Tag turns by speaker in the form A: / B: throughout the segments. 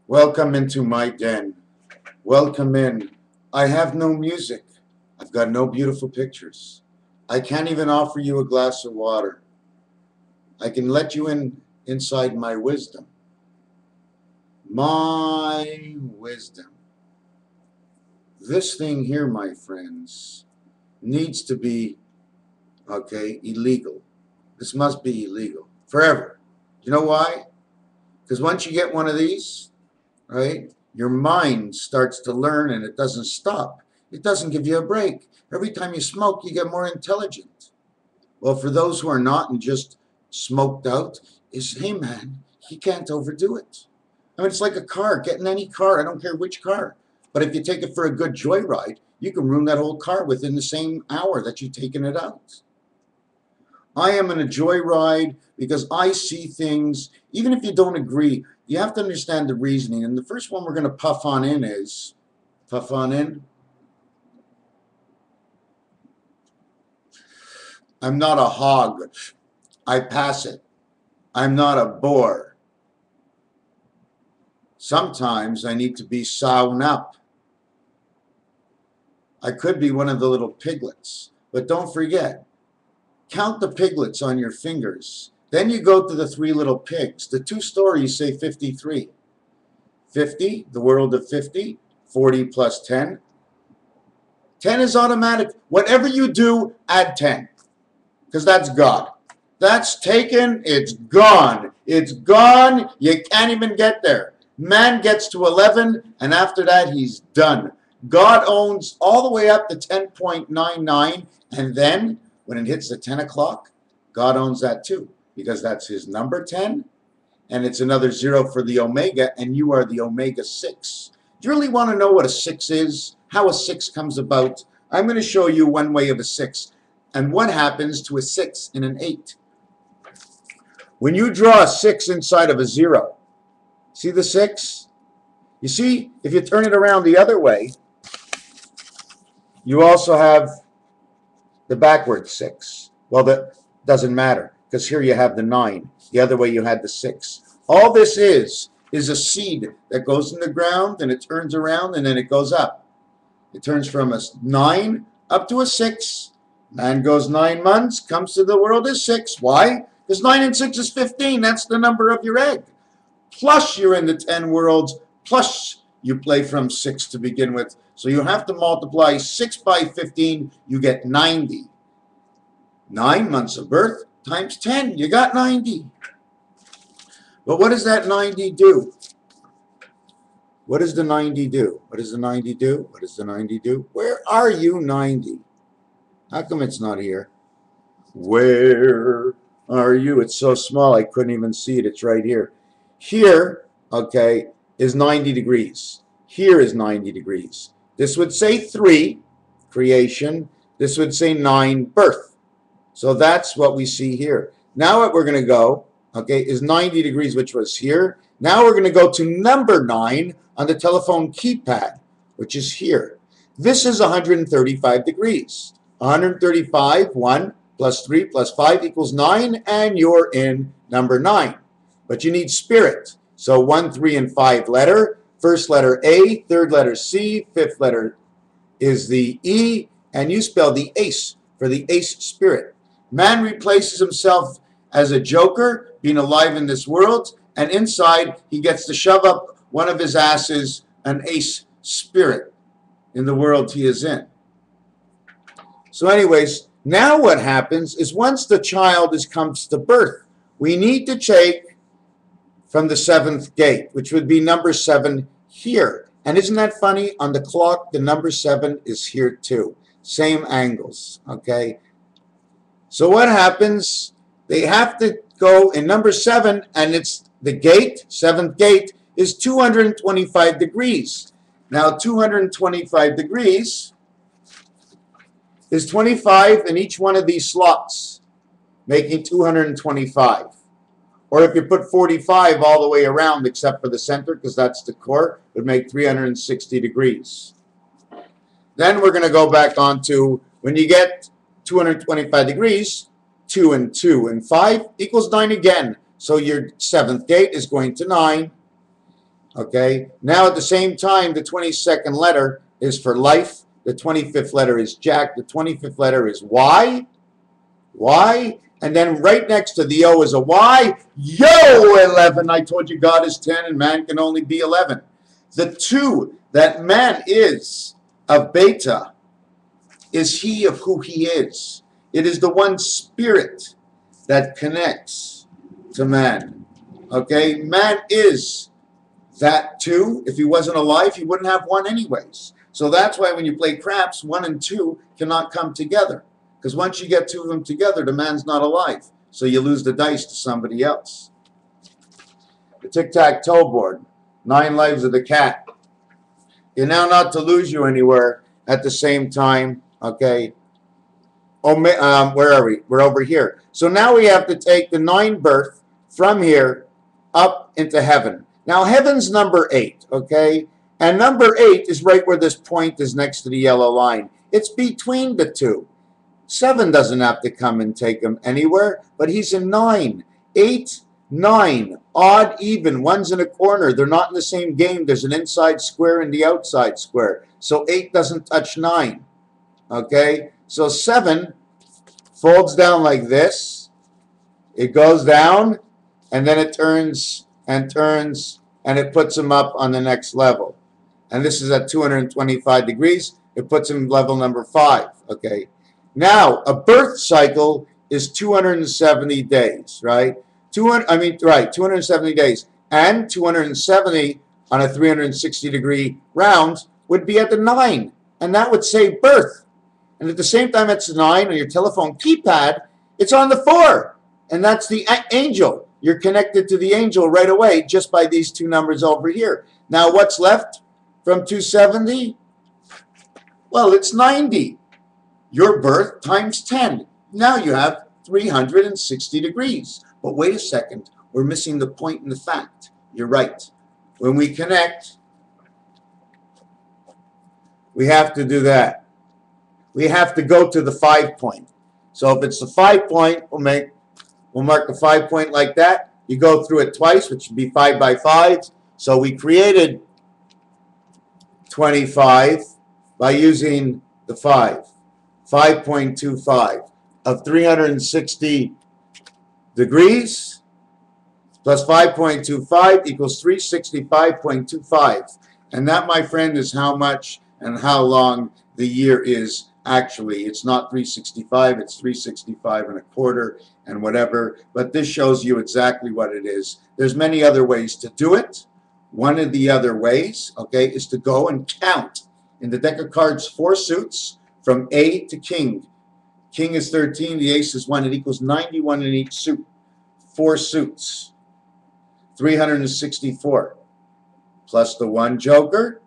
A: Welcome into my den. Welcome in. I have no music. I've got no beautiful pictures. I can't even offer you a glass of water. I can let you inside my wisdom. My wisdom. This thing here, my friends, needs to be, illegal. This must be illegal. Forever. You know why? Because once you get one of these, right, your mind starts to learn and it doesn't stop. It doesn't give you a break. Every time you smoke, you get more intelligent. Well, for those who are not and just smoked out, is, hey man, you can't overdo it. I mean, it's like a car, getting any car, I don't care which car. But if you take it for a good joyride, you can ruin that whole car within the same hour that you've taken it out. I am in a joyride because I see things, even if you don't agree, you have to understand the reasoning. And the first one we're going to puff on in is, puff on in. I'm not a hog. I pass it. I'm not a boar. Sometimes I need to be sown up. I could be one of the little piglets. But don't forget, count the piglets on your fingers. Then you go to the three little pigs. The two stories say 53. 50, the world of 50, 40 plus 10. 10 is automatic. Whatever you do, add 10. Because that's God. That's taken, it's gone. It's gone, you can't even get there. Man gets to 11, and after that, he's done. God owns all the way up to 10.99, and then, when it hits the 10 o'clock, God owns that too, because that's his number 10, and it's another 0 for the omega, and you are the omega 6. Do you really want to know what a 6 is? How a 6 comes about? I'm going to show you one way of a 6. And what happens to a 6 in an 8? When you draw a 6 inside of a 0, see the 6? You see, if you turn it around the other way, you also have the backward 6. Well, that doesn't matter, because here you have the 9. The other way you had the 6. All this is a seed that goes in the ground, and it turns around, and then it goes up. It turns from a 9 up to a 6. Man goes 9 months, comes to the world as 6. Why? Because 9 and 6 is 15. That's the number of your egg. Plus you're in the 10 worlds, plus you play from 6 to begin with. So you have to multiply 6 by 15, you get 90. 9 months of birth times 10, you got 90. But what does that 90 do? What does the 90 do? What does the 90 do? What does the 90 do? Where are you, 90? How come it's not here? Where are you? It's so small I couldn't even see it. It's right here. Here, okay, is 90 degrees. Here is 90 degrees. This would say 3, creation. This would say 9, birth. So that's what we see here. Now what we're going to go, okay, is 90 degrees, which was here. Now we're going to go to number 9 on the telephone keypad, which is here. This is 135 degrees. 135, 1 plus 3 plus 5 equals 9, and you're in number 9. But you need spirit. So 1, 3, and 5 letter. First letter A, third letter C, fifth letter is the E, and you spell the ace for the ace spirit. Man replaces himself as a joker, being alive in this world, and inside he gets to shove up one of his asses, an ace spirit, in the world he is in. So anyways, now what happens is once the child comes to birth, we need to take from the 7th gate, which would be number 7 here. And isn't that funny? On the clock, the number 7 is here too. Same angles, okay? So what happens? They have to go in number 7, and it's the gate, 7th gate, is 225 degrees. Now, 225 degrees is 25 in each one of these slots, making 225. Or if you put 45 all the way around except for the center, because that's the core, it would make 360 degrees. Then we're going to go back on to, when you get 225 degrees, 2 and 2 and 5 equals 9 again. So your 7th gate is going to 9. Okay, now at the same time, the 22nd letter is for life. The 25th letter is Jack. The 25th letter is Y. Y. And then right next to the O is a Y. Yo, 11. I told you God is 10 and man can only be 11. The 2 that man is of beta is he of who he is. It is the one spirit that connects to man. Okay, man is that 2. If he wasn't alive, he wouldn't have 1 anyways. So that's why when you play craps, 1 and 2 cannot come together. Because once you get 2 of them together, the man's not alive. So you lose the dice to somebody else. The tic-tac-toe board. 9 lives of the cat. You're now not to lose you anywhere at the same time. Okay. Oh, where are we? We're over here. So now we have to take the 9 birth from here up into heaven. Now heaven's number 8. Okay. And number 8 is right where this point is next to the yellow line. It's between the 2. 7 doesn't have to come and take him anywhere, but he's in 9. 8, 9, odd, even. 1's in a corner. They're not in the same game. There's an inside square and the outside square. So 8 doesn't touch 9. Okay? So 7 folds down like this. It goes down, and then it turns and turns, and it puts him up on the next level. And this is at 225 degrees. It puts him level number 5. Okay? Now, a birth cycle is 270 days, right? 270 days. And 270 on a 360-degree round would be at the 9. And that would say birth. And at the same time, it's 9 on your telephone keypad, it's on the 4. And that's the angel. You're connected to the angel right away just by these 2 numbers over here. Now, what's left from 270? Well, it's 90. Your birth times 10. Now you have 360 degrees. But wait a second. We're missing the point in the fact. You're right. When we connect, we have to do that. We have to go to the 5 point. So if it's the 5 point, we'll mark the 5 point like that. You go through it twice, which would be 5 by 5. So we created 25 by using the 5. 5.25 of 360 degrees plus 5.25 equals 365.25. And that, my friend, is how much and how long the year is actually. It's not 365, it's 365 and a quarter and whatever. But this shows you exactly what it is. There's many other ways to do it. One of the other ways, okay, is to go and count. In the deck of cards, 4 suits. From A to King. King is 13, the Ace is 1. It equals 91 in each suit. 4 suits. 364. Plus the 1 joker,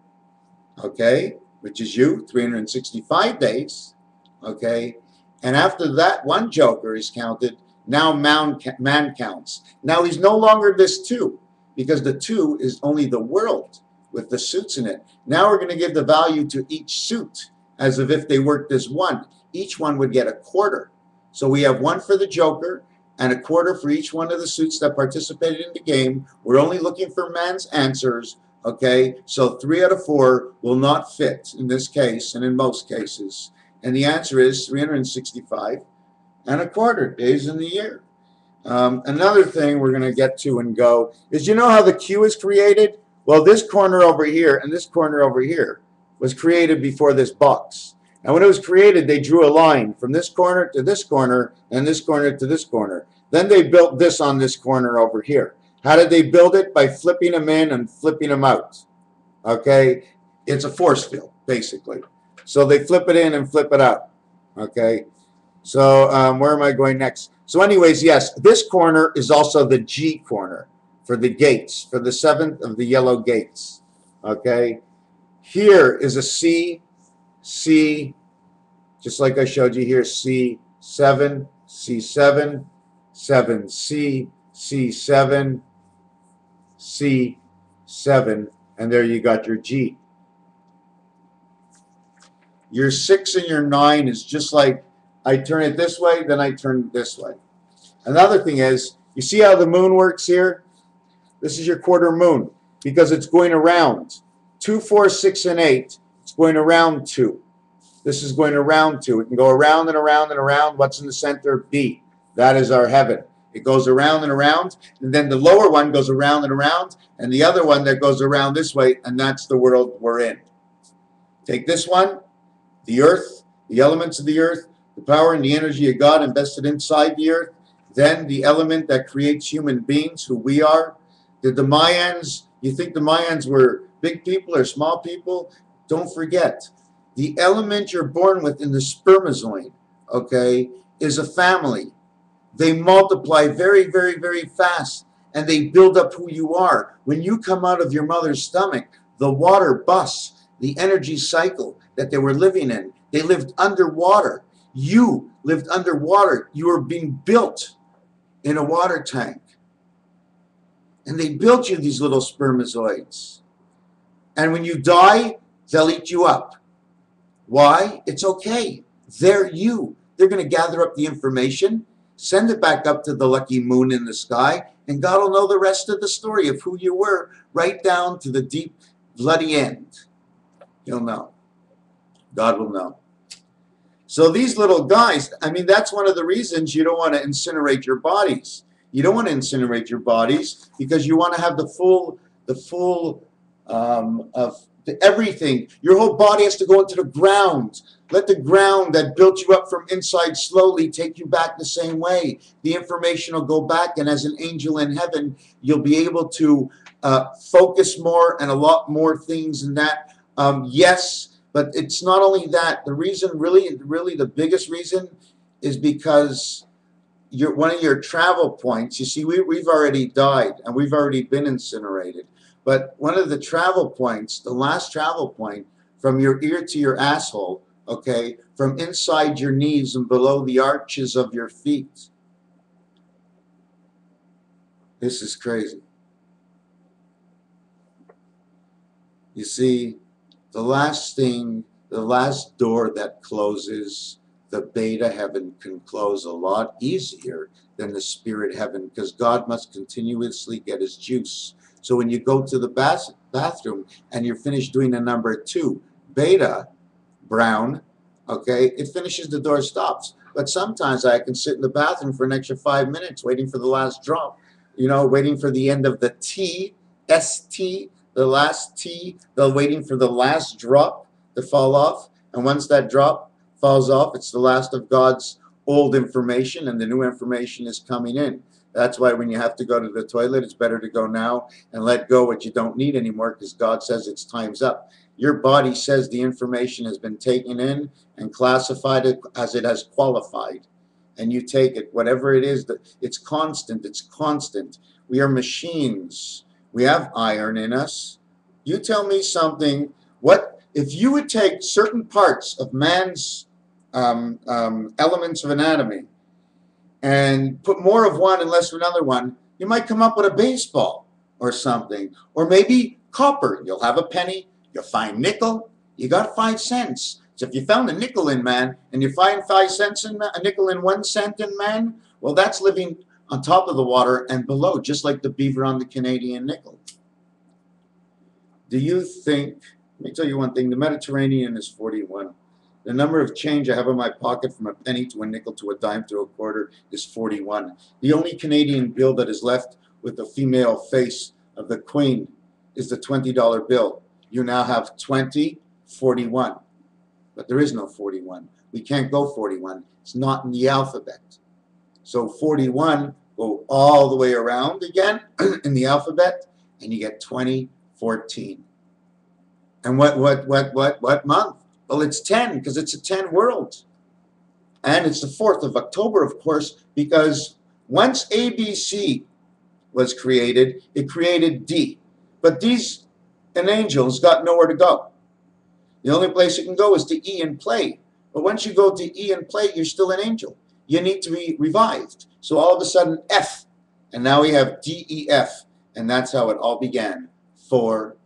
A: okay, which is you, 365 days, okay. And after that 1 joker is counted, now man counts. Now he's no longer this 2, because the 2 is only the world with the suits in it. Now we're going to give the value to each suit, as if they worked as 1. Each one would get a quarter. So we have 1 for the joker and a quarter for each one of the suits that participated in the game. We're only looking for man's answers, okay? So 3 out of 4 will not fit in this case and in most cases. And the answer is 365 and a quarter days in the year. Another thing we're going to get to and go is, you know how the Q is created? Well, this corner over here and this corner over here was created before this box. And when it was created, they drew a line from this corner to this corner and this corner to this corner. Then they built this on this corner over here. How did they build it? By flipping them in and flipping them out. Okay? It's a force field, basically. So they flip it in and flip it out. Okay? So where am I going next? So anyways, yes, this corner is also the G corner for the gates, for the 7th of the yellow gates. Okay? Here is a C, C, just like I showed you here, C7, C7, 7C, C7, C7, and there you got your G. Your 6 and your 9 is just like I turn it this way, then I turn it this way. Another thing is, you see how the moon works here? This is your quarter moon. because it's going around. 2, 4, 6, and 8. It's going around 2. This is going around 2. It can go around and around and around. What's in the center? B. That is our heaven. It goes around and around, and then the lower one goes around and around, and the other one that goes around this way, and that's the world we're in. Take this one, the earth, the elements of the earth, the power and the energy of God invested inside the earth, then the element that creates human beings, who we are. Did the Mayans, you think the Mayans were big people or small people? Don't forget, the element you're born with in the spermatozoid, okay, is a family. They multiply very, very, very fast, and they build up who you are. When you come out of your mother's stomach, the water busts, the energy cycle that they were living in. They lived underwater. You lived underwater. You were being built in a water tank. And they built you these little spermatozoids. And when you die, they'll eat you up. Why? It's okay. They're you. They're going to gather up the information, send it back up to the lucky moon in the sky, and God will know the rest of the story of who you were, right down to the deep, bloody end. He'll know. God will know. So these little guys, I mean, that's one of the reasons you don't want to incinerate your bodies. You don't want to incinerate your bodies because you want to have the full of everything. Your whole body has to go into the ground. Let the ground that built you up from inside slowly take you back the same way. The information will go back, and as an angel in heaven, you'll be able to focus more and a lot more things in that. Yes, but it's not only that. The reason, really the biggest reason is because one of your travel points, you see, we've already died and we've already been incinerated. But one of the travel points, the last travel point from your ear to your asshole, okay, from inside your knees and below the arches of your feet. This is crazy. You see, the last thing, the last door that closes, the beta heaven can close a lot easier than the spirit heaven, because God must continuously get his juice. So when you go to the bathroom and you're finished doing a number 2, beta, brown, okay, it finishes, the door stops. But sometimes I can sit in the bathroom for an extra 5 minutes waiting for the last drop, you know, waiting for the end of the T, ST, the last T, they're waiting for the last drop to fall off. And once that drop falls off, it's the last of God's old information, and the new information is coming in. That's why when you have to go to the toilet, it's better to go now and let go what you don't need anymore, because God says it's time's up. Your body says the information has been taken in and classified it as it has qualified. And you take it, whatever it is, it's constant, it's constant. We are machines. We have iron in us. You tell me something, what if you would take certain parts of man's elements of anatomy and put more of one and less of another one, you might come up with a baseball or something. Or maybe copper. You'll have a penny. You'll find nickel. You got 5 cents. So if you found a nickel in man and you find 5 cents in a nickel in 1 cent in man, well, that's living on top of the water and below, just like the beaver on the Canadian nickel. Do you think, let me tell you one thing, the Mediterranean is 41. The number of change I have in my pocket from a penny to a nickel to a dime to a quarter is 41. The only Canadian bill that is left with the female face of the Queen is the $20 bill. You now have 20, 41. But there is no 41. We can't go 41. It's not in the alphabet. So 41 go all the way around again in the alphabet, and you get 2014. And what month? Well, it's 10, because it's a 10 world. And it's the 4th of October, of course, because once ABC was created, it created D. But D's an angel's got nowhere to go. The only place it can go is to E and play. But once you go to E and play, you're still an angel. You need to be revived. So all of a sudden, F. And now we have D, E, F. And that's how it all began. 4,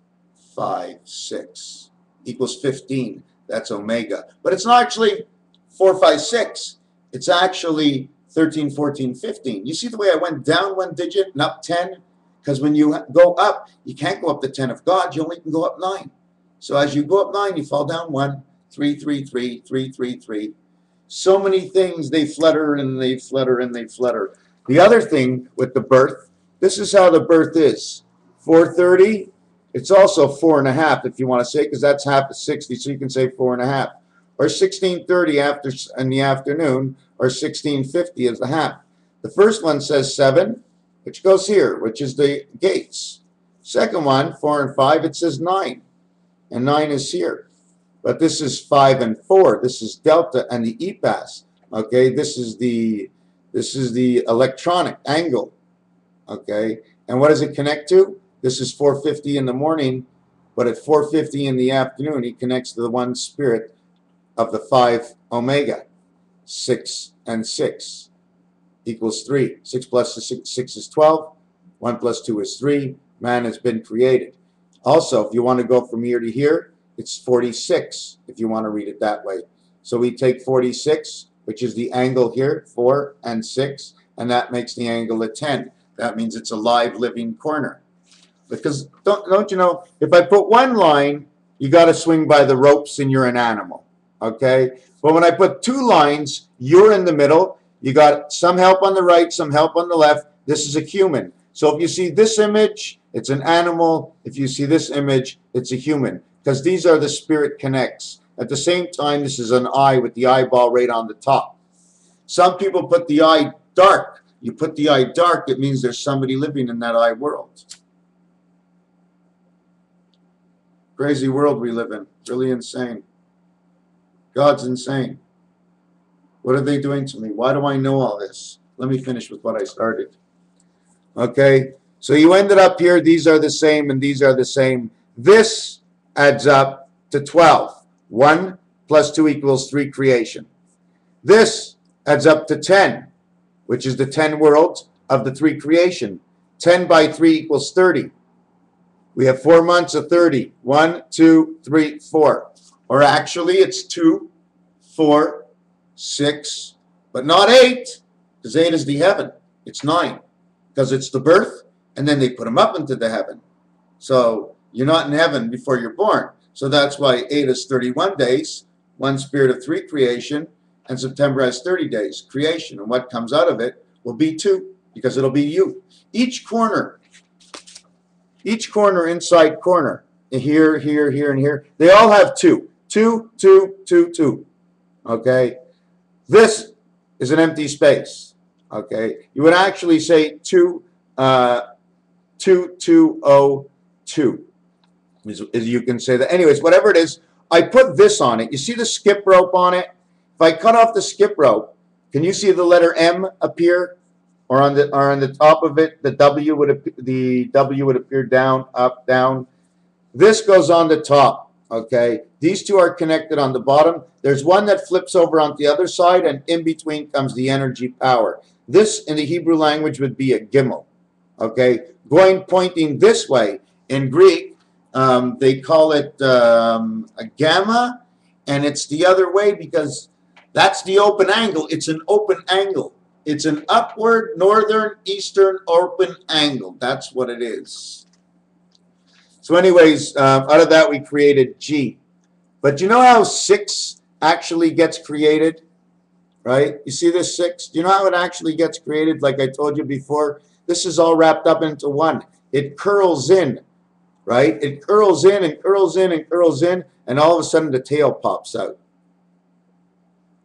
A: 5, 6 equals 15. That's omega. But it's not actually 4, 5, 6. It's actually 13, 14, 15. You see the way I went down 1 digit and up 10? Because when you go up, you can't go up the 10 of God. You only can go up 9. So as you go up 9, you fall down 1, 3, 3, 3, 3, 3, 3. So many things, they flutter and they flutter and they flutter. The other thing with the birth, this is how the birth is. 4:30, it's also 4.5 if you want to say, because that's half of 60, so you can say 4.5. Or 16:30 after in the afternoon, or 16:50 is the half. The first one says 7, which goes here, which is the gates. Second one, 4 and 5, it says 9, and 9 is here. But this is 5 and 4. This is delta and the EPAS. Okay, this is the electronic angle. Okay, and what does it connect to? This is 4:50 in the morning, but at 4:50 in the afternoon, he connects to the one spirit of the 5 omega. 6 and 6 equals 3. 6 plus 6 is 12. 1 plus 2 is 3. Man has been created. Also, if you want to go from here to here, it's 46, if you want to read it that way. So we take 46, which is the angle here, 4 and 6, and that makes the angle a 10. That means it's a live, living corner. Because don't you know, if I put one line, you got to swing by the ropes and you're an animal. Okay? But when I put 2 lines, you're in the middle. You got some help on the right, some help on the left. This is a human. So if you see this image, it's an animal. If you see this image, it's a human. Because these are the spirit connects. At the same time, this is an eye with the eyeball right on the top. Some people put the eye dark. You put the eye dark, it means there's somebody living in that eye world. Crazy world we live in. Really insane. God's insane. What are they doing to me? Why do I know all this? Let me finish with what I started. Okay, so you ended up here. These are the same and these are the same. This adds up to 12. 1 plus 2 equals 3 creation. This adds up to 10, which is the 10 worlds of the 3 creation. 10 by 3 equals 30. We have 4 months of 30. 1, 2, 3, 4. Or actually, it's 2, 4, 6, but not 8, because 8 is the heaven. It's 9, because it's the birth, and then they put them up into the heaven. So you're not in heaven before you're born. So that's why 8 is 31 days, 1 spirit of 3 creation, and September has 30 days creation. And what comes out of it will be 2, because it'll be you. Each corner inside corner, here, here, here, and here, they all have 2. 2, 2, 2, 2. Okay? This is an empty space. Okay? You would actually say 2, 2, 2, 0, 2. As you can say that. Anyways, whatever it is, I put this on it. You see the skip rope on it? If I cut off the skip rope, can you see the letter M appear? Or on the top of it, the W would appear down, up, down. This goes on the top. Okay, these two are connected on the bottom. There's one that flips over on the other side, and in between comes the energy power. This in the Hebrew language would be a gimel. Okay, pointing this way. In Greek, they call it a gamma, and it's the other way because that's the open angle. It's an open angle. It's an upward, northern, eastern open angle. That's what it is. So anyways, out of that we created G. But you know how 6 actually gets created? Right? You see this 6? Do you know how it actually gets created? Like I told you before, this is all wrapped up into 1. It curls in, right? It curls in and curls in and curls in, and all of a sudden the tail pops out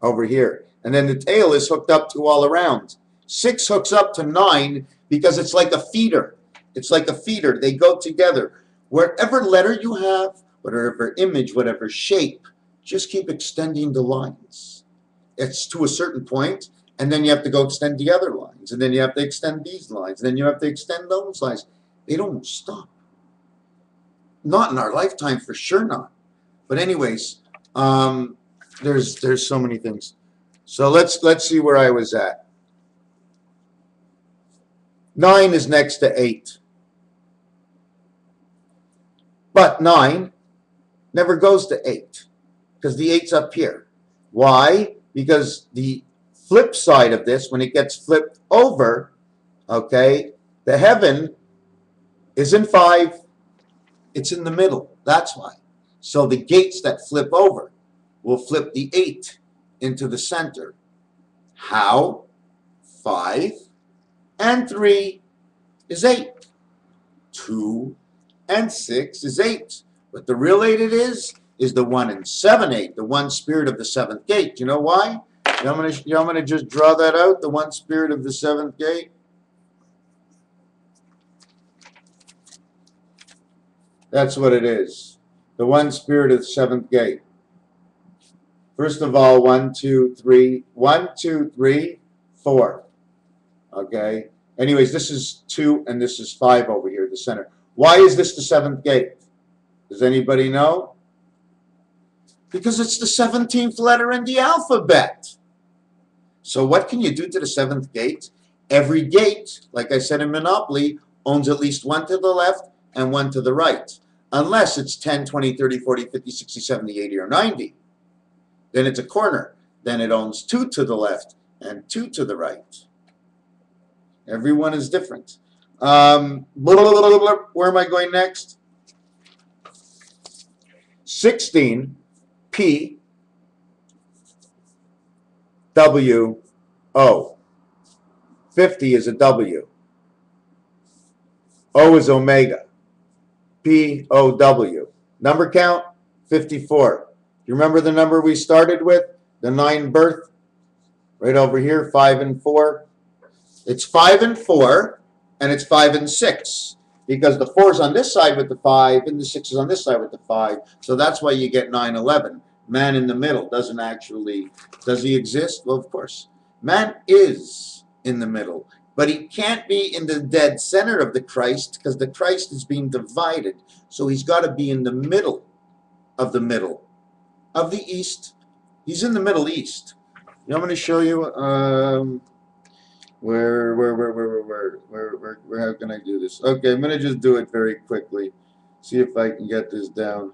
A: over here. And then the tail is hooked up to all around. 6 hooks up to 9 because it's like a feeder. It's like a feeder. They go together. Wherever letter you have, whatever image, whatever shape, just keep extending the lines. It's to a certain point, and then you have to go extend the other lines, and then you have to extend these lines, and then you have to extend those lines. They don't stop. Not in our lifetime, for sure not. But anyways, there's so many things. So let's see where I was at. 9 is next to 8. But 9 never goes to 8 because the 8's up here. Why? Because the flip side of this, when it gets flipped over, okay, the heaven isn't 5. It's in the middle. That's why. So the gates that flip over will flip the 8 into the center. How? 5 and 3 is 8. 2 and 6 is 8. But the real 8 it is the 1 and 7, 8, the one spirit of the 7th gate. Do you know why? I'm going to just draw that out, the one spirit of the 7th gate. That's what it is. The one spirit of the 7th gate. First of all, 1, 2, 3. 1, 2, 3, 4. Okay. Anyways, this is 2 and this is 5 over here, the center. Why is this the 7th gate? Does anybody know? Because it's the 17th letter in the alphabet. So what can you do to the 7th gate? Every gate, like I said in Monopoly, owns at least 1 to the left and 1 to the right. Unless it's 10, 20, 30, 40, 50, 60, 70, 80, or 90. Then it's a corner. Then it owns 2 to the left and 2 to the right. Everyone is different. Where am I going next? 16, P, W, O. 50 is a W. O is omega. P, O, W. Number count, 54. You remember the number we started with? The 9 birth? Right over here, 5 and 4. It's 5 and 4, and it's 5 and 6. Because the 4 is on this side with the 5, and the 6 is on this side with the 5. So that's why you get 9, 11. Man in the middle doesn't actually, does he exist? Well, of course. Man is in the middle. But he can't be in the dead center of the Christ because the Christ is being divided. So he's got to be in the middle of the East. He's in the Middle East. You know, I'm going to show you where how can I do this? Okay, I'm going to just do it very quickly. See if I can get this down.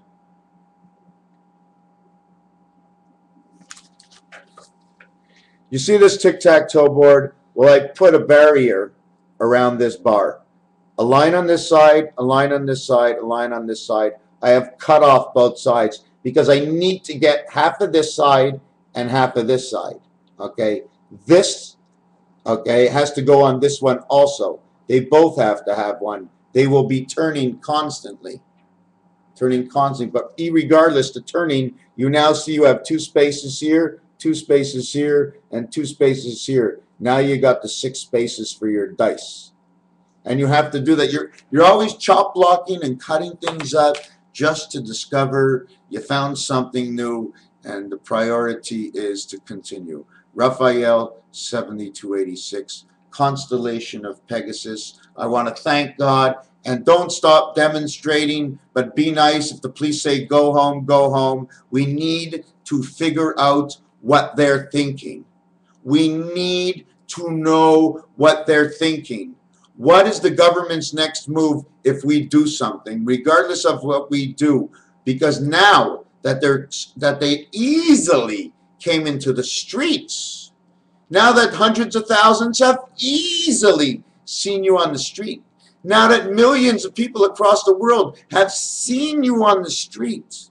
A: You see this tic-tac-toe board? Well, I put a barrier around this bar. A line on this side, a line on this side, a line on this side. I have cut off both sides because I need to get half of this side and half of this side. Okay, this, okay, has to go on this one also. They both have to have one. They will be turning constantly. But regardless to turning, you now see you have 2 spaces here, 2 spaces here, and 2 spaces here. Now you got the 6 spaces for your dice. And you have to do that. You're always chop blocking and cutting things up just to discover you found something new, and the priority is to continue. Raphael 7286, constellation of Pegasus. I want to thank God, and don't stop demonstrating, but be nice. If the police say go home, go home. We need to figure out what they're thinking. We need to know what they're thinking. What is the government's next move if we do something, regardless of what we do? Because now that they easily came into the streets, now that hundreds of thousands have easily seen you on the street, now that millions of people across the world have seen you on the street,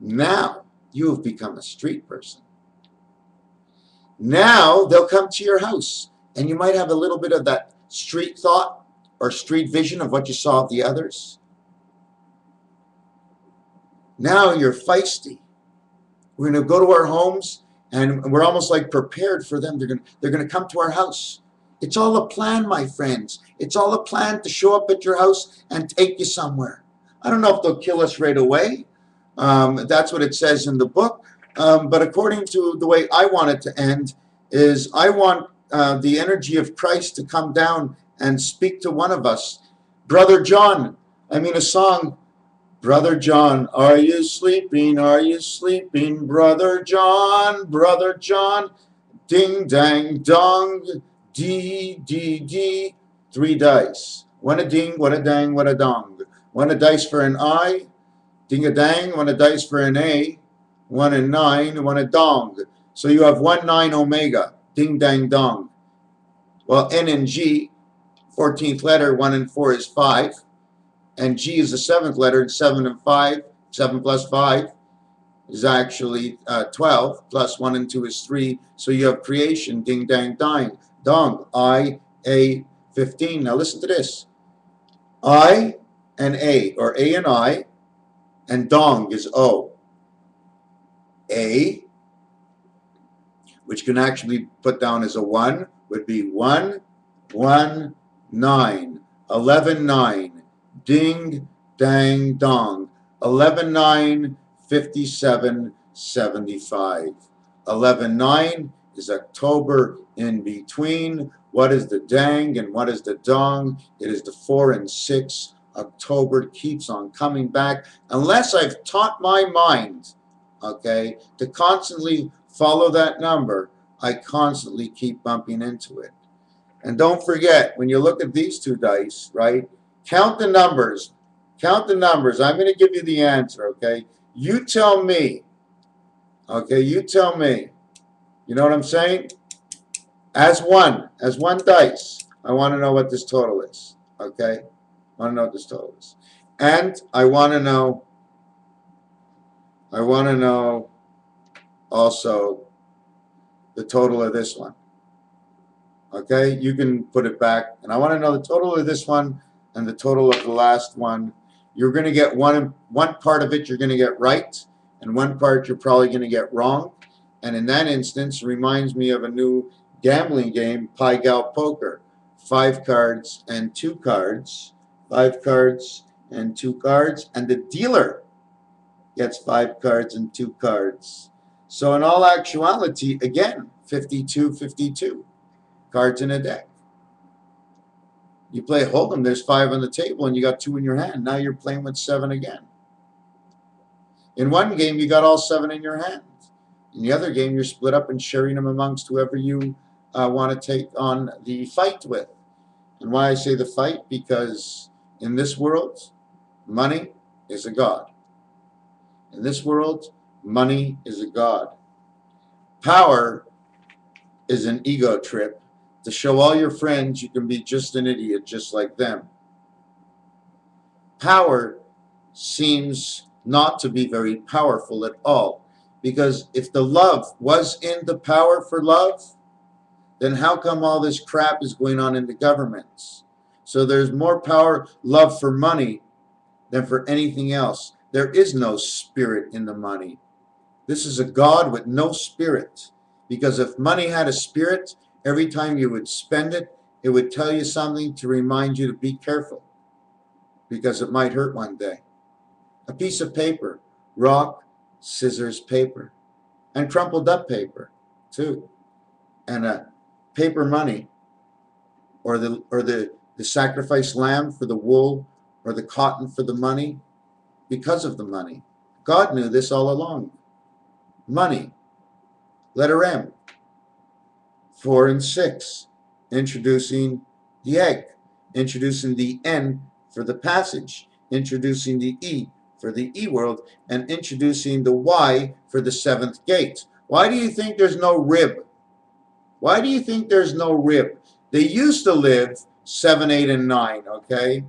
A: now you have become a street person. Now they'll come to your house, and you might have a little bit of that street thought or street vision of what you saw of the others. Now you're feisty. We're going to go to our homes, and we're almost like prepared for them. They're going to come to our house. It's all a plan, my friends. It's all a plan to show up at your house and take you somewhere. I don't know if they'll kill us right away. That's what it says in the book. But according to the way I want it to end is I want the energy of Christ to come down and speak to one of us. Brother John, I mean a song. Brother John, are you sleeping? Are you sleeping? Brother John, Brother John. Ding, dang, dong, dee, dee, dee. 3 dice. One a ding, one a dang, one a dong. One a dice for an I. Ding a dang, one a dice for an A. 1 and 9, 1 a dong. So you have 1, 9, omega. Ding, dang, dong. Well, N and G, 14th letter, 1 and 4 is 5. and G is the seventh letter, and 7 and 5, 7 plus 5 is actually 12, plus 1 and 2 is 3. So you have creation, ding, dang, dying, dong, I, A, 15. Now listen to this. I and A, or A and I, and dong is O. A, which can actually put down as a 1, would be 1, 1, 9, 11, 9, ding, dang, dong, 11, 9, 57, 75. 11, 9 is October in between. What is the dang and what is the dong? It is the 4 and 6. October keeps on coming back. Unless I've taught my mind, okay, to constantly follow that number, I constantly keep bumping into it. And don't forget, when you look at these two dice, right, count the numbers. Count the numbers. I'm going to give you the answer, okay? You tell me, okay, you tell me. You know what I'm saying? As one dice, I want to know what this total is, okay? I want to know what this total is. And I want to know also the total of this one. Okay, you can put it back. And I want to know the total of this one and the total of the last one. You're going to get one part of it you're going to get right, and one part you're probably going to get wrong. And in that instance, it reminds me of a new gambling game, Pai Gow Poker. 5 cards and 2 cards. 5 cards and 2 cards. And the dealer gets 5 cards and 2 cards. So in all actuality, again, 52, 52 cards in a deck. You play Hold'em, there's 5 on the table and you got 2 in your hand. Now you're playing with 7 again. In one game, you got all 7 in your hand. In the other game, you're split up and sharing them amongst whoever you want to take on the fight with. And why I say the fight? Because in this world, money is a god. In this world, money is a god. Power is an ego trip to show all your friends you can be just an idiot just like them. Power seems not to be very powerful at all, because if the love was in the power for love, then how come all this crap is going on in the governments? So there's more power, love for money than for anything else. There is no spirit in the money. This is a god with no spirit. Because if money had a spirit, every time you would spend it, it would tell you something to remind you to be careful, because it might hurt one day. A piece of paper, rock, scissors, paper, and crumpled up paper too, and a paper money, or the sacrificed lamb for the wool, or the cotton for the money, because of the money. God knew this all along. Money. Letter M. 4 and 6. Introducing the egg. Introducing the N for the passage. Introducing the E for the E world. And introducing the Y for the 7th gate. Why do you think there's no rib? Why do you think there's no rib? They used to live 7, 8, and 9, okay?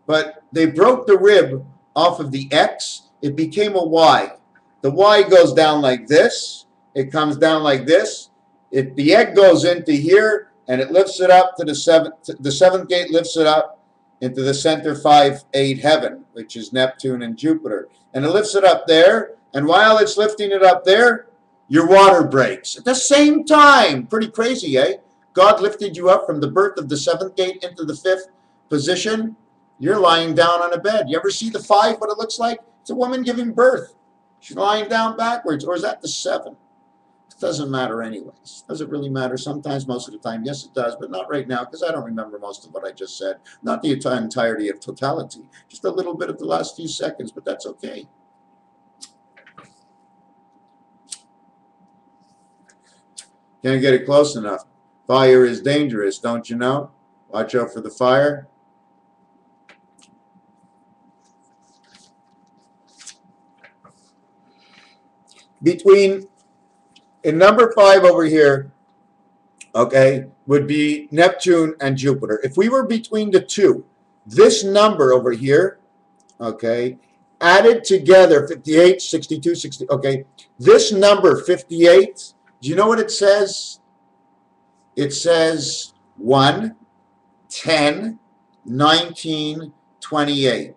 A: But they broke the rib off of the X. It became a Y. The Y goes down like this. It comes down like this. If the egg goes into here and it lifts it up to the 7th gate lifts it up into the center 5, 8 heaven, which is Neptune and Jupiter. And it lifts it up there. And while it's lifting it up there, your water breaks at the same time. Pretty crazy, eh? God lifted you up from the birth of the 7th gate into the 5th position. You're lying down on a bed. You ever see the 5, what it looks like? It's a woman giving birth. She's lying down backwards. Or is that the 7? It doesn't matter anyways. Does it really matter? Sometimes, most of the time, yes it does, but not right now, because I don't remember most of what I just said. Not the entirety of totality. Just a little bit of the last few seconds, but that's okay. Can't get it close enough. Fire is dangerous, don't you know? Watch out for the fire. In number 5 over here, okay, would be Neptune and Jupiter. If we were between the two, this number over here okay, added together, 58, 62, 60, okay, this number 58, do you know what it says? It says 1, 10, 19, 28.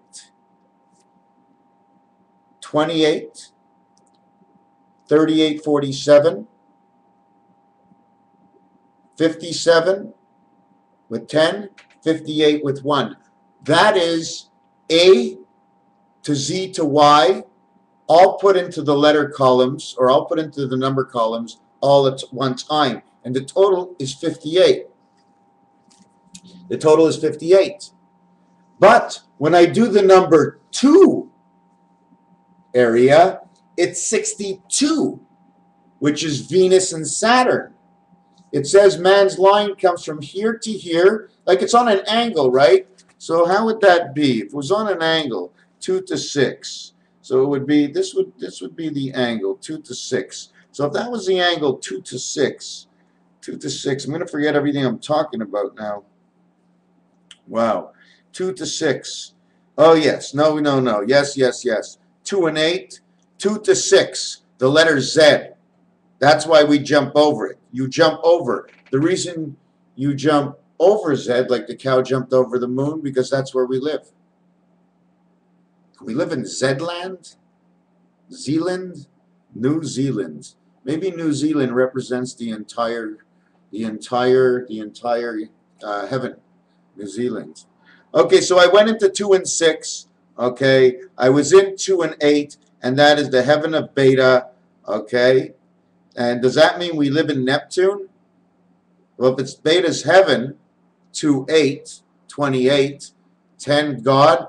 A: 28, 38, 47, 57 with 10, 58 with 1. That is A to Z to Y, all put into the letter columns, or all put into the number columns, all at one time. And the total is 58. The total is 58. But when I do the number 2 area, it's 62, which is Venus and Saturn. It says man's line comes from here to here, like it's on an angle, right? So how would that be? If it was on an angle, 2 to 6. So it would be, this would be the angle, 2 to 6. So if that was the angle, 2 to 6, 2 to 6, I'm going to forget everything I'm talking about now. Wow. 2 to 6. Oh, yes. No, no, no. Yes, yes, yes. 2 and 8. 2 to 6. The letter Z. That's why we jump over it. You jump over. The reason you jump over Z, like the cow jumped over the moon, because that's where we live. We live in Zedland? Zealand? New Zealand. Maybe New Zealand represents the entire heaven. New Zealand. Okay, so I went into 2 and 6. Okay, I was in 2 and 8, and that is the heaven of Beta. Okay, and does that mean we live in Neptune? Well, if it's Beta's heaven, 2, 8, 28, 10 God,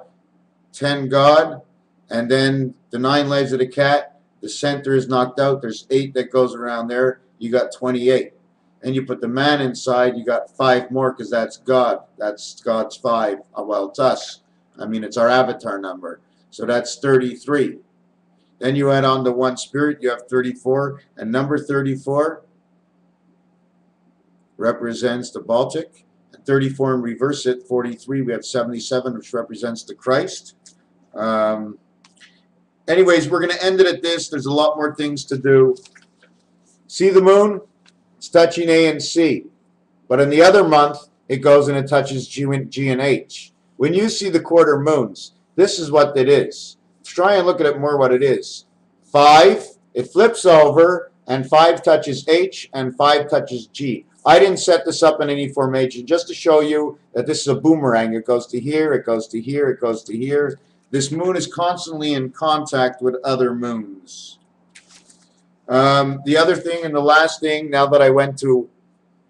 A: 10 God, and then the 9 legs of the cat, the center is knocked out, there's 8 that goes around there, you got 28. And you put the man inside, you got 5 more, because that's God. That's God's 5. Well, it's us. I mean, it's our avatar number. So that's 33. Then you add on the 1 spirit, you have 34. And number 34 represents the Baltic. And 34 and reverse it, 43, we have 77, which represents the Christ. Anyways, we're going to end it at this. There's a lot more things to do. See the moon? It's touching A and C. But in the other month, it goes and it touches G and H. When you see the quarter moons, this is what it is. Let's try and look at it more what it is. 5, it flips over, and 5 touches H, and 5 touches G. I didn't set this up in any formation, just to show you that this is a boomerang. It goes to here, it goes to here, it goes to here. This moon is constantly in contact with other moons. The other thing and the last thing, now that I went to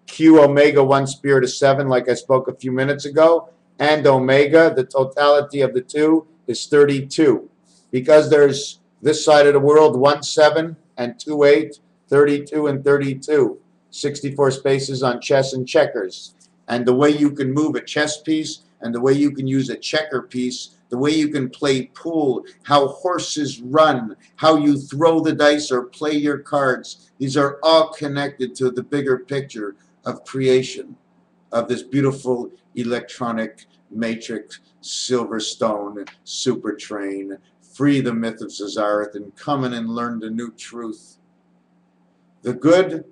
A: Q omega 1 spirit of 7, like I spoke a few minutes ago, and omega, the totality of the two is 32. Because there's this side of the world, 1, 7 and 2, 8, 32 and 32. 64 spaces on chess and checkers. And the way you can move a chess piece, and the way you can use a checker piece, the way you can play pool, how horses run, how you throw the dice or play your cards. These are all connected to the bigger picture of creation, of this beautiful electronic matrix, Silverstone, super train. Free the myth of Cesareth and come in and learn the new truth. The good,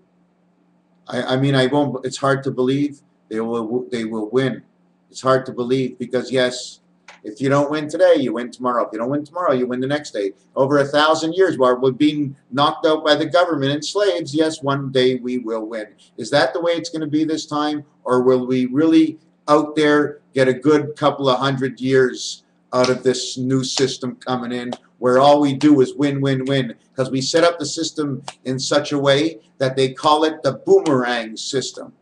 A: I mean, it's hard to believe they will win. It's hard to believe because, yes, if you don't win today, you win tomorrow. If you don't win tomorrow, you win the next day. Over 1,000 years while we're being knocked out by the government and slaves, yes, one day we will win. Is that the way it's going to be this time? Or will we really out there get a good couple of 100 years out of this new system coming in where all we do is win, win, win? Because we set up the system in such a way that they call it the boomerang system.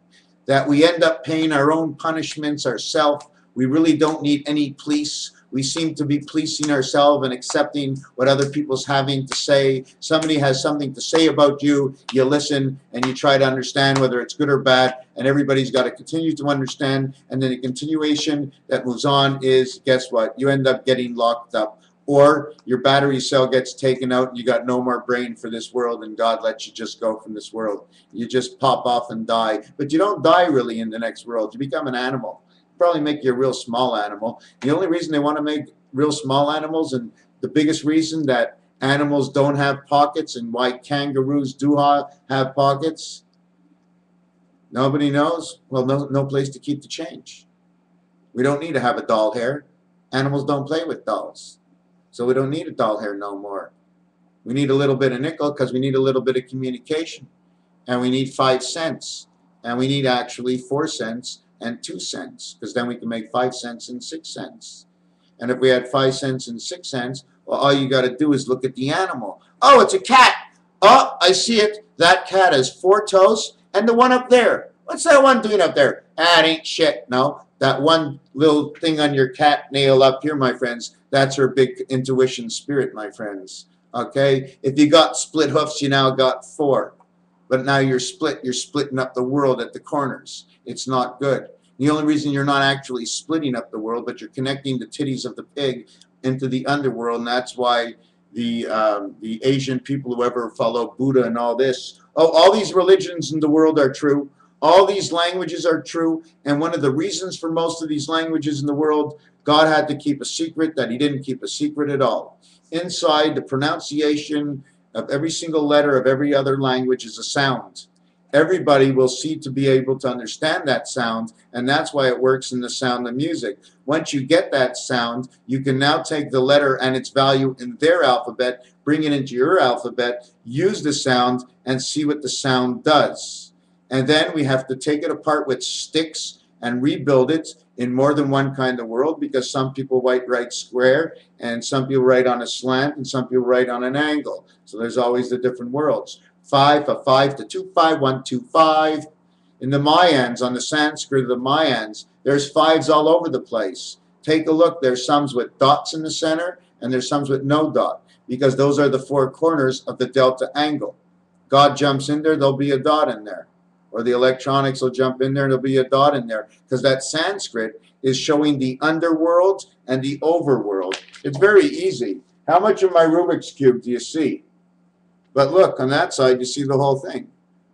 A: That we end up paying our own punishments ourselves. We really don't need any police. We seem to be policing ourselves and accepting what other people's having to say. Somebody has something to say about you, you listen, and you try to understand whether it's good or bad, and everybody's got to continue to understand, and then the continuation that moves on is, guess what? You end up getting locked up. Or your battery cell gets taken out and you got no more brain for this world and God lets you just go from this world. You just pop off and die. But you don't die really in the next world. You become an animal. Probably make you a real small animal. The only reason they want to make real small animals, and the biggest reason that animals don't have pockets and why kangaroos do have pockets? Nobody knows. Well, no place to keep the change. We don't need to have a doll hair. Animals don't play with dolls. So we don't need a doll hair no more. We need a little bit of nickel because we need a little bit of communication. And we need 5 cents. And we need actually 4 cents and 2 cents, because then we can make 5 cents and 6 cents. And if we had 5 cents and 6 cents, well, all you got to do is look at the animal. Oh, it's a cat. Oh, I see it. That cat has 4 toes, and the one up there. What's that one doing up there? Ah, it ain't shit. No, that one little thing on your cat nail up here, my friends, that's her big intuition spirit, my friends. Okay? If you got split hoofs, you now got 4. But now you're split. You're splitting up the world at the corners. It's not good. The only reason you're not actually splitting up the world, but you're connecting the titties of the pig into the underworld, and that's why the Asian people who ever follow Buddha and all this, oh, all these religions in the world are true. All these languages are true, and one of the reasons for most of these languages in the world, God had to keep a secret that he didn't keep a secret at all. Inside the pronunciation of every single letter of every other language is a sound. Everybody will see to be able to understand that sound, and that's why it works in the sound of music. Once you get that sound, you can now take the letter and its value in their alphabet, bring it into your alphabet, use the sound, and see what the sound does. And then we have to take it apart with sticks and rebuild it in more than one kind of world, because some people write square, and some people write on a slant, and some people write on an angle. So there's always the different worlds. 5 for 5 to 2 5 1 2 5. In the Mayans, on the Sanskrit of the Mayans, there's 5s all over the place. Take a look. There's some with dots in the center, and there's some with no dot, because those are the 4 corners of the delta angle. God jumps in there, there'll be a dot in there. Or the electronics will jump in there and there'll be a dot in there, because that Sanskrit is showing the underworld and the overworld. It's very easy. How much of my Rubik's Cube do you see? But look, on that side you see the whole thing.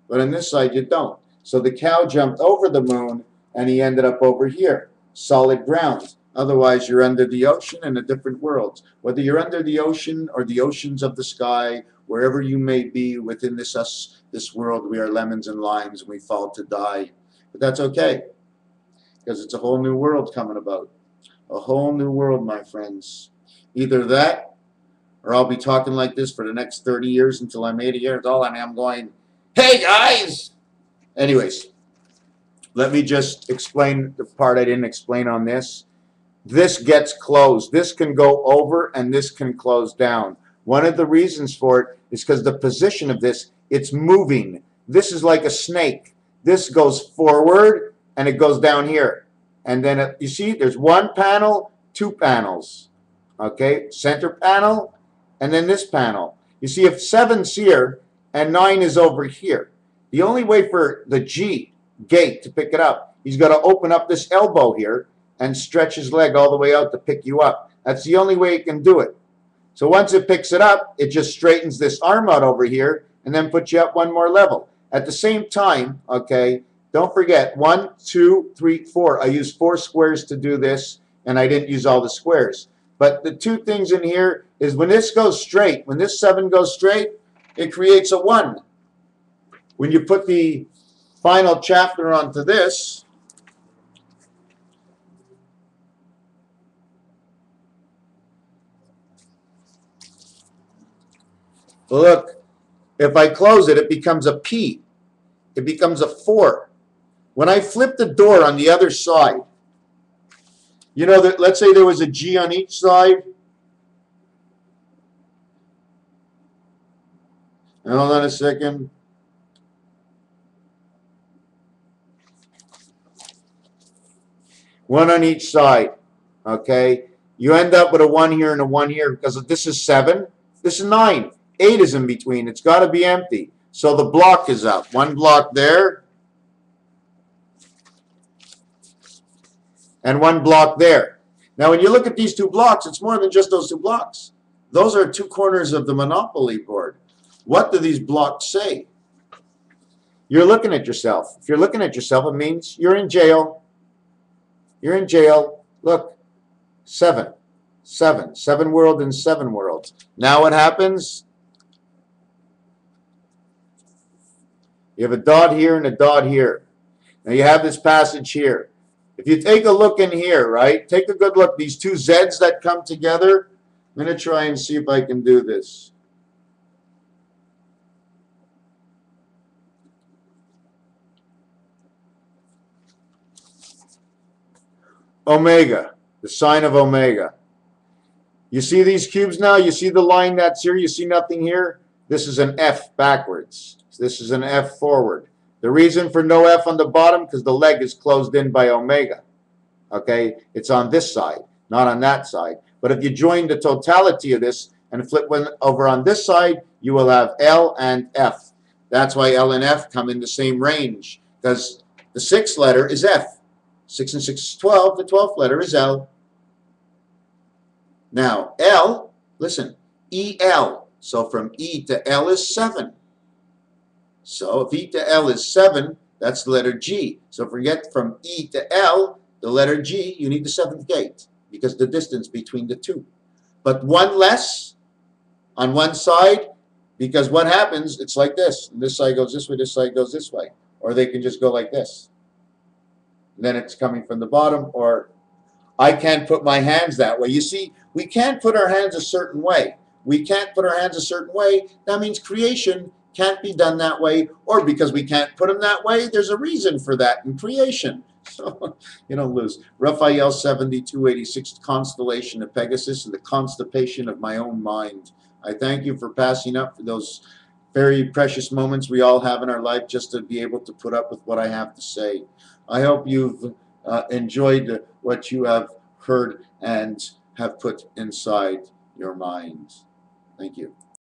A: But on this side you don't. So the cow jumped over the moon and he ended up over here. Solid ground. Otherwise you're under the ocean in a different world. Whether you're under the ocean or the oceans of the sky, wherever you may be within this world, we are lemons and limes and we fall to die. But that's okay, because it's a whole new world coming about. A whole new world, my friends. Either that, or I'll be talking like this for the next 30 years until I'm 80 years old and I'm going, hey guys! Anyways, let me just explain the part I didn't explain on this. This gets closed. This can go over and this can close down. One of the reasons for it is because the position of this, it's moving. This is like a snake. This goes forward and it goes down here. And then you see there's 1 panel, 2 panels. Okay, center panel, and then this panel. You see if 7's here and 9 is over here, the only way for the G gate to pick it up, he's got to open up this elbow here and stretch his leg all the way out to pick you up. That's the only way he can do it. So once it picks it up, it just straightens this arm out over here and then puts you up 1 more level. At the same time, okay, don't forget 1, 2, 3, 4. I used 4 squares to do this, and I didn't use all the squares. But the 2 things in here is when this goes straight, when this 7 goes straight, it creates a 1. When you put the final chapter onto this, look, if I close it, it becomes a P. It becomes a 4. When I flip the door on the other side, you know, that let's say there was a G on each side. Hold on a second. One on each side. Okay. You end up with a 1 here and a 1 here because this is 7. This is 9. 8 is in between. It's got to be empty. So the block is up. 1 block there. And 1 block there. Now when you look at these 2 blocks, it's more than just those 2 blocks. Those are 2 corners of the Monopoly board. What do these blocks say? You're looking at yourself. If you're looking at yourself, it means you're in jail. You're in jail. Look, 7. 7. 7 world and 7 worlds. Now what happens? You have a dot here and a dot here. Now you have this passage here. If you take a look in here, right? Take a good look. These two Z's that come together. I'm going to try and see if I can do this. Omega, the sign of omega. You see these cubes now? You see the line that's here? You see nothing here? This is an F backwards. This is an F forward. The reason for no F on the bottom, because the leg is closed in by omega. Okay? It's on this side, not on that side. But if you join the totality of this and flip one over on this side, you will have L and F. That's why L and F come in the same range, because the 6th letter is F. 6 and 6 is 12. The 12th letter is L. Now, L, listen, EL. So from E to L is 7. So if E to L is 7, that's the letter G. So forget from E to L, the letter G, you need the 7th gate because the distance between the two. But one less on one side, because what happens, it's like this. This side goes this way, this side goes this way. Or they can just go like this. And then it's coming from the bottom, or I can't put my hands that way. You see, we can't put our hands a certain way. We can't put our hands a certain way. That means creation can't be done that way, or because we can't put them that way, there's a reason for that in creation. So you don't lose. Raphael 7286, constellation of Pegasus, and the constipation of my own mind. I thank you for passing up for those very precious moments we all have in our life just to be able to put up with what I have to say. I hope you've enjoyed what you have heard and have put inside your mind. Thank you.